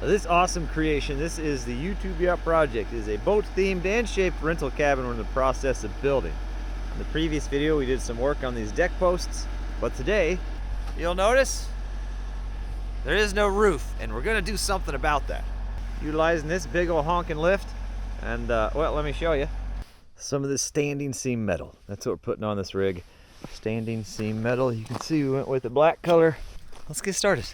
This awesome creation, this is the YouTube Yacht Project. It is a boat-themed and shaped rental cabin we're in the process of building. In the previous video, we did some work on these deck posts, but today, you'll notice there is no roof, and we're gonna do something about that. Utilizing this big old honking lift, and well, let me show you. Some of this standing seam metal. That's what we're putting on this rig. Standing seam metal. You can see we went with the black color. Let's get started.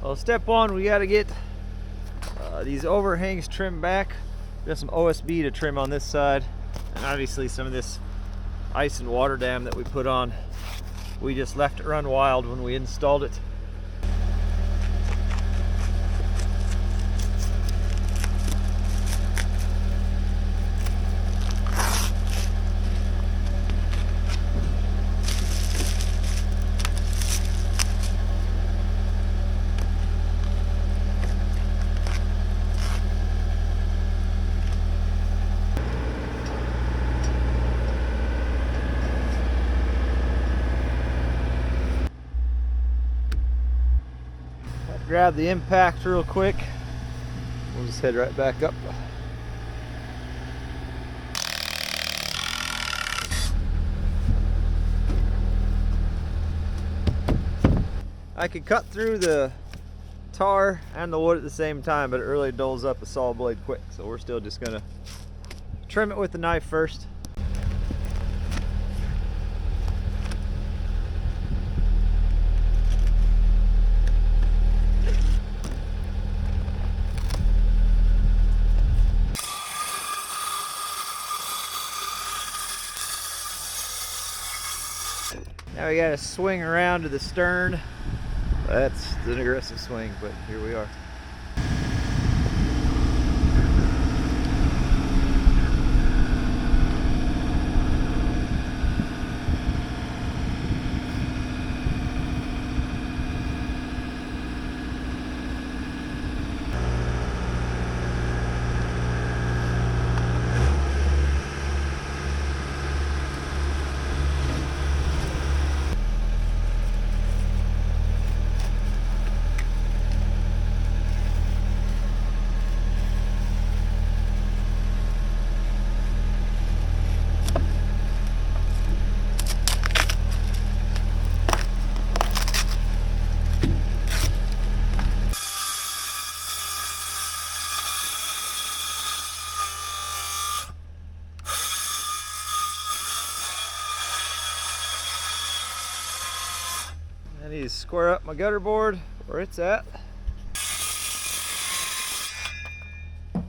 Well, step one, we got to get these overhangs trimmed back. Got some OSB to trim on this side, and obviously some of this ice and water dam that we put on, we just left it run wild when we installed it. Grab the impact real quick. We'll just head right back up. I could cut through the tar and the wood at the same time, but it really dulls up a saw blade quick. So we're still just gonna trim it with the knife first. Now we gotta swing around to the stern. That's an aggressive swing, but here we are. I need to square up my gutter board where it's at. A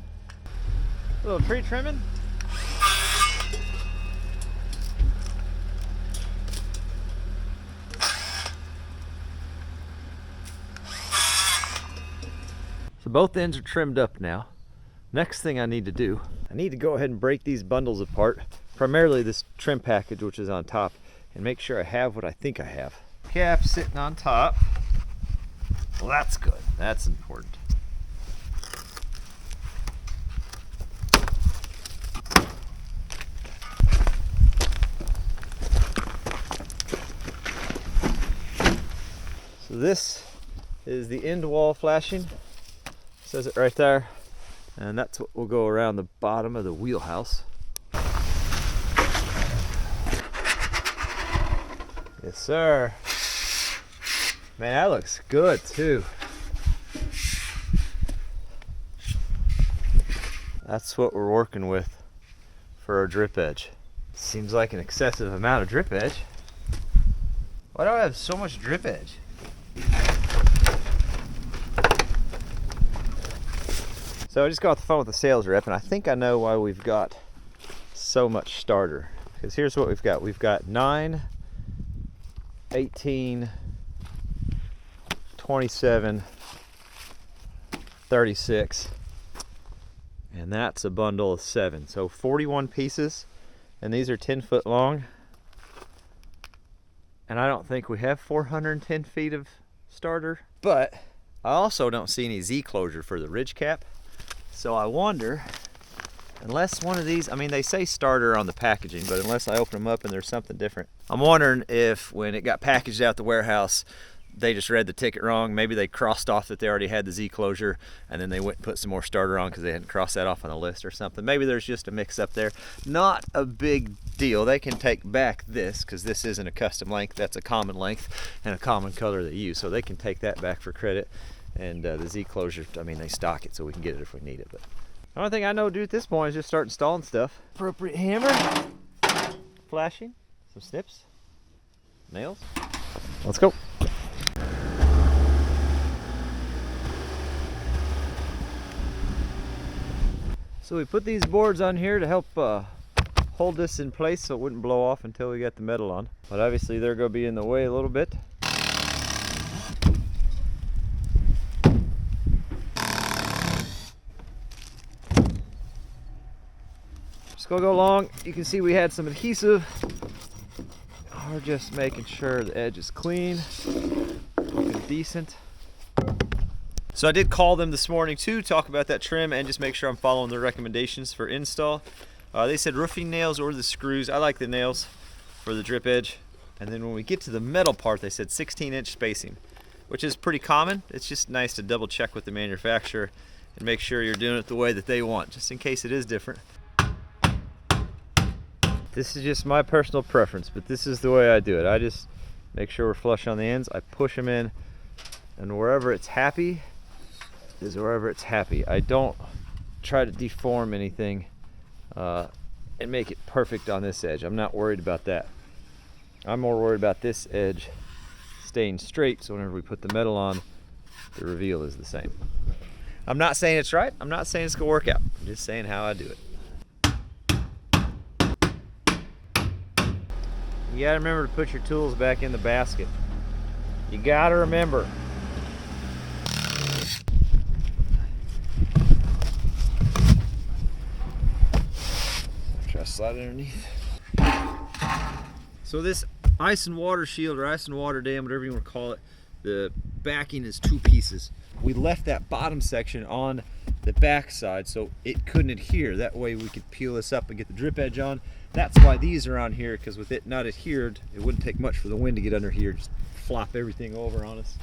little tree trimming. So both ends are trimmed up now. Next thing I need to do, I need to go ahead and break these bundles apart, primarily this trim package which is on top, and make sure I have what I think I have. Cap sitting on top. Well, that's good. That's important. So this is the end wall flashing. It says it right there. And that's what will go around the bottom of the wheelhouse. Yes, sir. Man, that looks good too. That's what we're working with for our drip edge. Seems like an excessive amount of drip edge. Why do I have so much drip edge? So I just got off the phone with the sales rep, and I think I know why we've got so much starter. Because here's what we've got. We've got 9, 18, 27, 36, and that's a bundle of 7. So 41 pieces, and these are 10 foot long. And I don't think we have 410 feet of starter, but I also don't see any Z closure for the ridge cap. So I wonder, unless one of these, I mean, they say starter on the packaging, but unless I open them up and there's something different, I'm wondering if when it got packaged out the warehouse, they just read the ticket wrong. Maybe they crossed off that they already had the Z closure, and then they went and put some more starter on because they hadn't crossed that off on the list or something. Maybe there's just a mix up there. Not a big deal. They can take back this because this isn't a custom length. That's a common length and a common color they use. So they can take that back for credit. And the Z closure, I mean, they stock it so we can get it if we need it. But the only thing I know to do at this point is just start installing stuff. Appropriate hammer, flashing, some snips, nails. Let's go. So we put these boards on here to help hold this in place so it wouldn't blow off until we got the metal on. But obviously they're going to be in the way a little bit. Just gonna go along. You can see we had some adhesive. We're just making sure the edge is clean, looking decent. So I did call them this morning too, talk about that trim and just make sure I'm following their recommendations for install. They said roofing nails or the screws. I like the nails for the drip edge. And then when we get to the metal part, they said 16-inch spacing, which is pretty common. It's just nice to double check with the manufacturer and make sure you're doing it the way that they want, just in case it is different. This is just my personal preference, but this is the way I do it. I just make sure we're flush on the ends. I push them in, and wherever it's happy is wherever it's happy. I don't try to deform anything and make it perfect on this edge. I'm not worried about that. I'm more worried about this edge staying straight, so whenever we put the metal on, the reveal is the same. I'm not saying it's right. I'm not saying it's gonna work out. I'm just saying how I do it. You gotta remember to put your tools back in the basket. You gotta remember. Try to slide it underneath. So this ice and water shield or ice and water dam, whatever you want to call it, the backing is two pieces. We left that bottom section on the back side so it couldn't adhere. That way we could peel this up and get the drip edge on. That's why these are on here, because with it not adhered, it wouldn't take much for the wind to get under here, just flop everything over on us.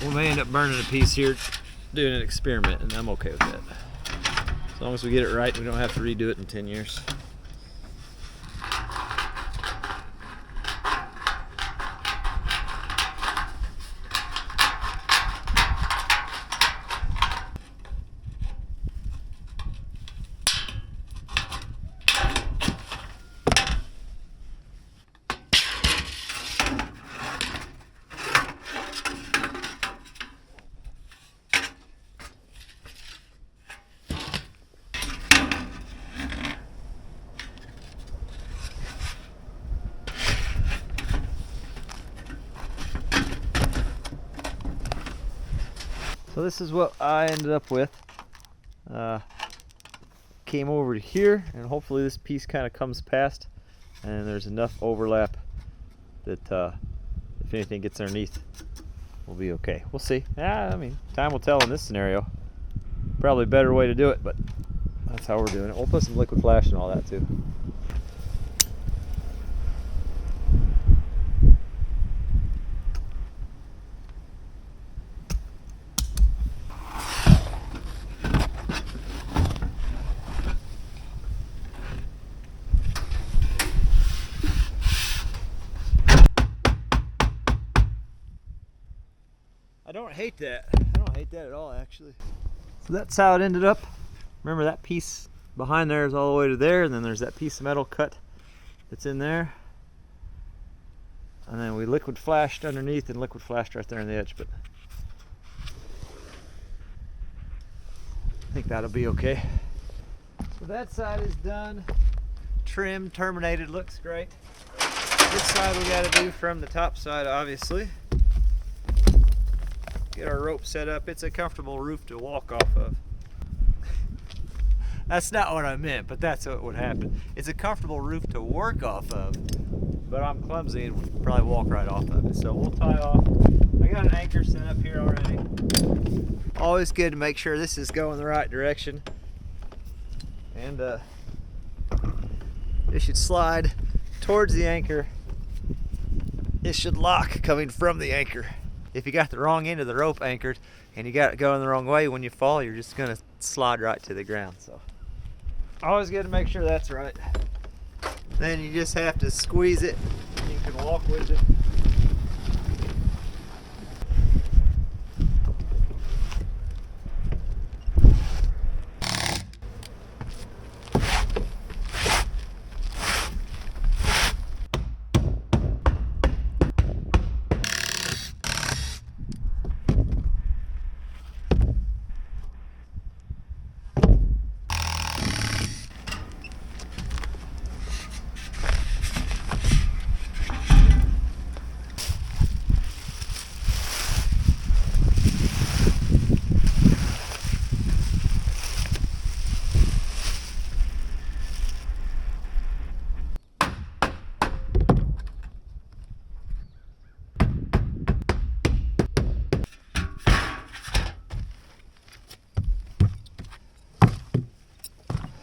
We may end up burning a piece here, doing an experiment, and I'm okay with that. As long as we get it right, we don't have to redo it in 10 years. So this is what I ended up with. Came over to here, and hopefully this piece kind of comes past, and there's enough overlap that if anything gets underneath, we'll be okay. We'll see. I mean, time will tell in this scenario. Probably a better way to do it, but that's how we're doing it. We'll put some liquid flash and all that too. I don't hate that. I don't hate that at all, actually. So that's how it ended up. Remember that piece behind there is all the way to there, and then there's that piece of metal cut that's in there. And then we liquid flashed underneath and liquid flashed right there on the edge, but I think that'll be okay. So that side is done. Trim, terminated, looks great. This side we gotta do from the top side, obviously. Get our rope set up. It's a comfortable roof to walk off of. That's not what I meant, but that's what would happen. It's a comfortable roof to work off of, but I'm clumsy and would probably walk right off of it. So we'll tie off. I got an anchor set up here already. Always good to make sure this is going the right direction. And it should slide towards the anchor. It should lock coming from the anchor. If you got the wrong end of the rope anchored and you got it going the wrong way, when you fall, you're just gonna slide right to the ground. So always good to make sure that's right. Then you just have to squeeze it and you can walk with it.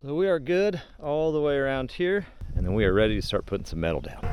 So we are good all the way around here, and then we are ready to start putting some metal down.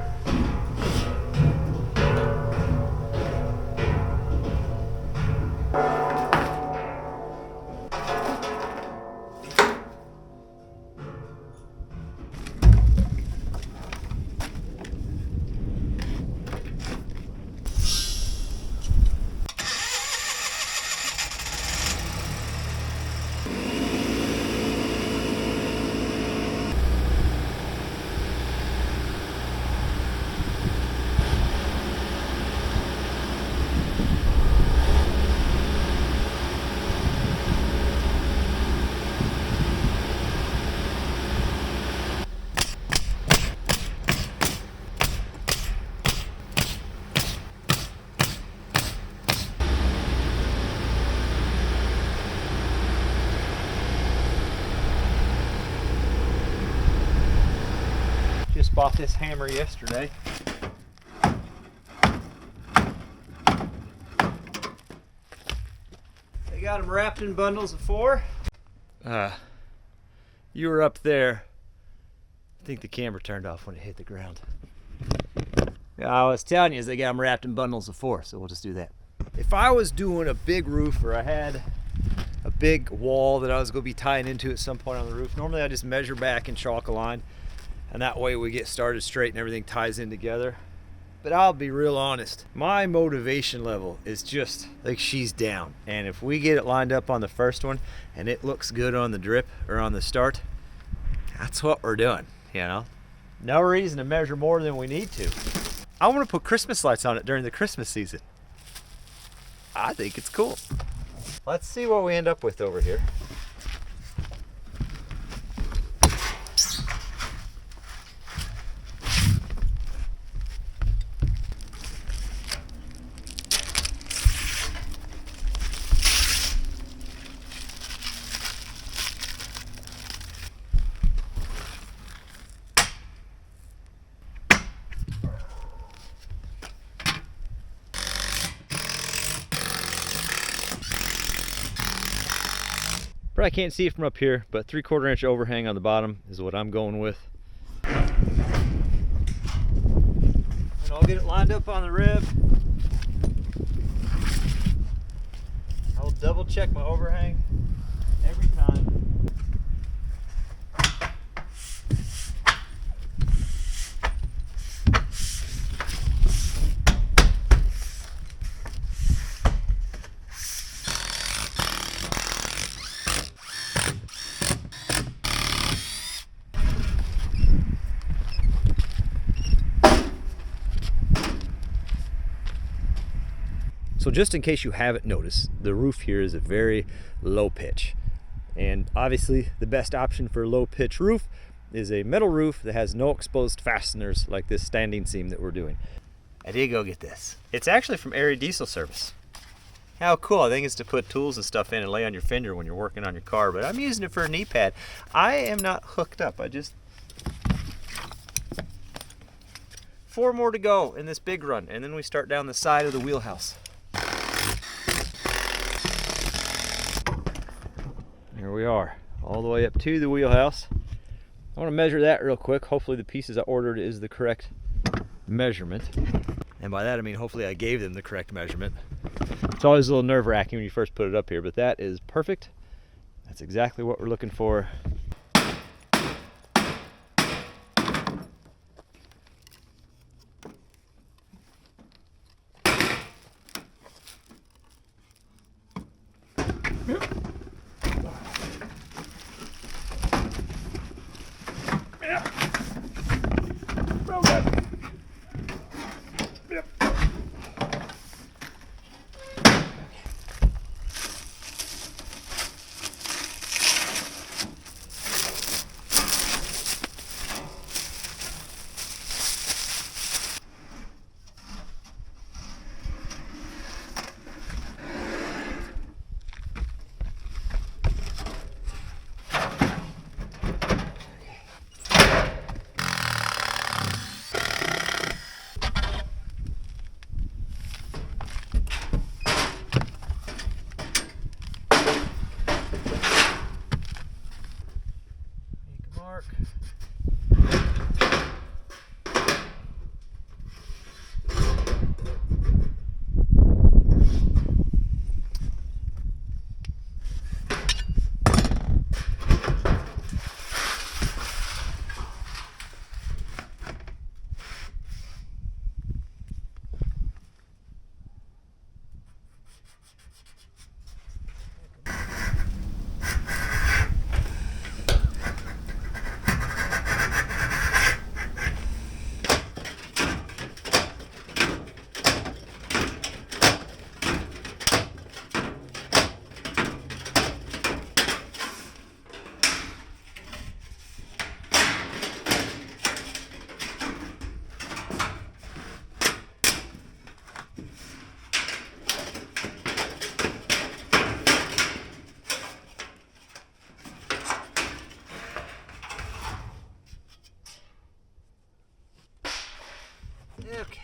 Just bought this hammer yesterday. They got them wrapped in bundles of 4. You were up there. I think the camera turned off when it hit the ground. Yeah, I was telling you, they got them wrapped in bundles of 4, so we'll just do that. If I was doing a big roof, or I had a big wall that I was going to be tying into at some point on the roof, normally I just measure back and chalk a line, and that way we get started straight and everything ties in together. But I'll be real honest, my motivation level is just like she's down. And if we get it lined up on the first one and it looks good on the drip or on the start, that's what we're doing, you know? No reason to measure more than we need to. I want to put Christmas lights on it during the Christmas season. I think it's cool. Let's see what we end up with over here. Probably can't see it from up here, but 3/4 inch overhang on the bottom is what I'm going with. And I'll get it lined up on the rib. I'll double check my overhang every time. So just in case you haven't noticed, the roof here is a very low pitch. And obviously the best option for a low pitch roof is a metal roof that has no exposed fasteners like this standing seam that we're doing. I did go get this. It's actually from Erie Diesel Service. How cool. I think it's to put tools and stuff in and lay on your fender when you're working on your car, but I'm using it for a knee pad. I am not hooked up. 4 more to go in this big run, and then we start down the side of the wheelhouse. Here we are, all the way up to the wheelhouse. I want to measure that real quick. Hopefully the pieces I ordered is the correct measurement. And by that I mean hopefully I gave them the correct measurement. It's always a little nerve-wracking when you first put it up here, but that is perfect. That's exactly what we're looking for. Okay.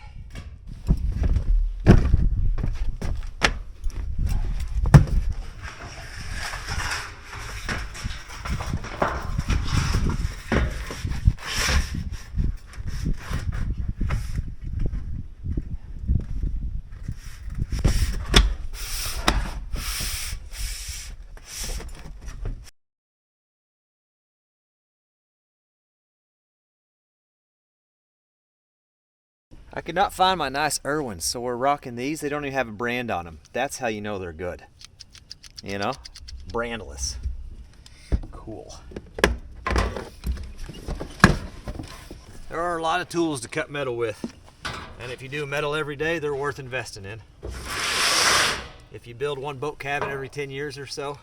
I could not find my nice Irwins, so we're rocking these. They don't even have a brand on them. That's how you know they're good. You know? Brandless. Cool. There are a lot of tools to cut metal with. And if you do metal every day, they're worth investing in. If you build one boat cabin every 10 years or so,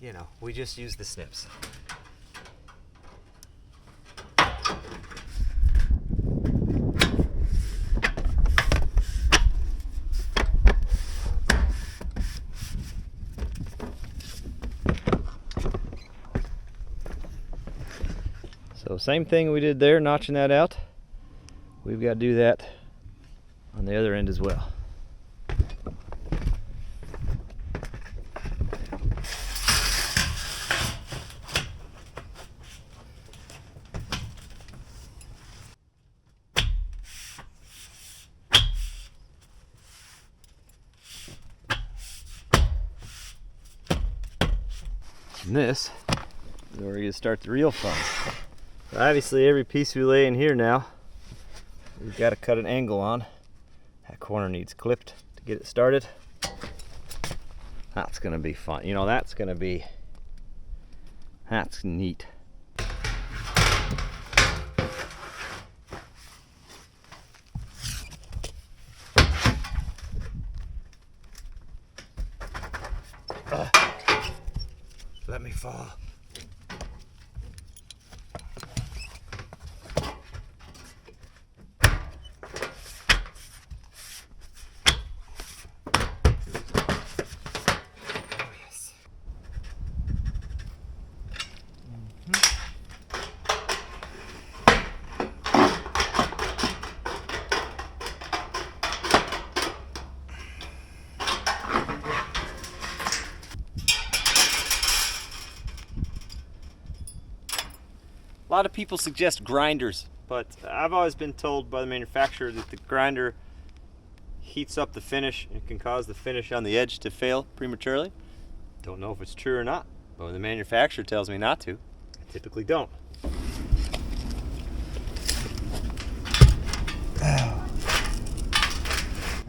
you know, we just use the snips. So same thing we did there, notching that out. We've got to do that on the other end as well. And this is where we're going to start the real fun. Obviously every piece we lay in here now, we've got to cut an angle on. That corner needs clipped to get it started. That's going to be fun. You know, that's neat. lot of people suggest grinders, but I've always been told by the manufacturer that the grinder heats up the finish and can cause the finish on the edge to fail prematurely. Don't know if it's true or not, but when the manufacturer tells me not to, I typically don't.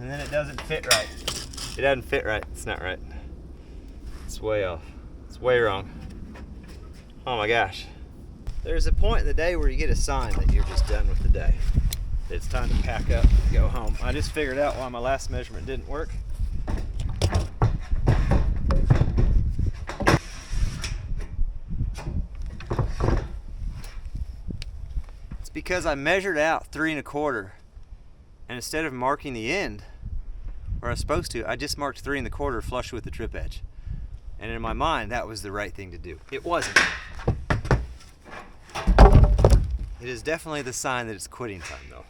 And then it doesn't fit right. It doesn't fit right. It's not right. It's way off. It's way wrong. Oh my gosh. There's a point in the day where you get a sign that you're just done with the day. It's time to pack up and go home. I just figured out why my last measurement didn't work. It's because I measured out 3 1/4, and instead of marking the end where I was supposed to, I just marked 3 1/4 flush with the trip edge. And in my mind, that was the right thing to do. It wasn't. It is definitely the sign that it's quitting time, though.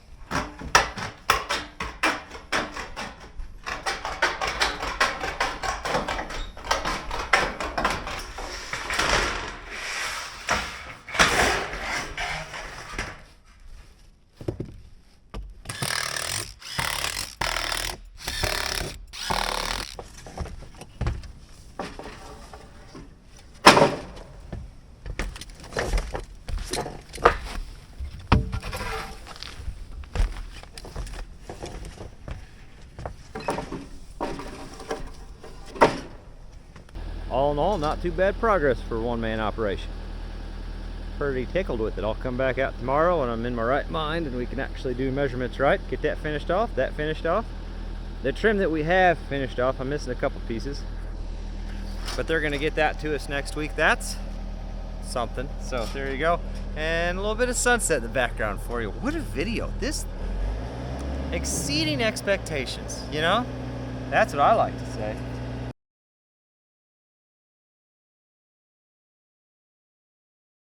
All in all, not too bad progress for a one-man operation. Pretty tickled with it. I'll come back out tomorrow when I'm in my right mind and we can actually do measurements right. Get that finished off, that finished off. The trim that we have finished off, I'm missing a couple pieces. But they're gonna get that to us next week. That's something. So there you go. And a little bit of sunset in the background for you. What a video. This exceeding expectations, you know? That's what I like to say.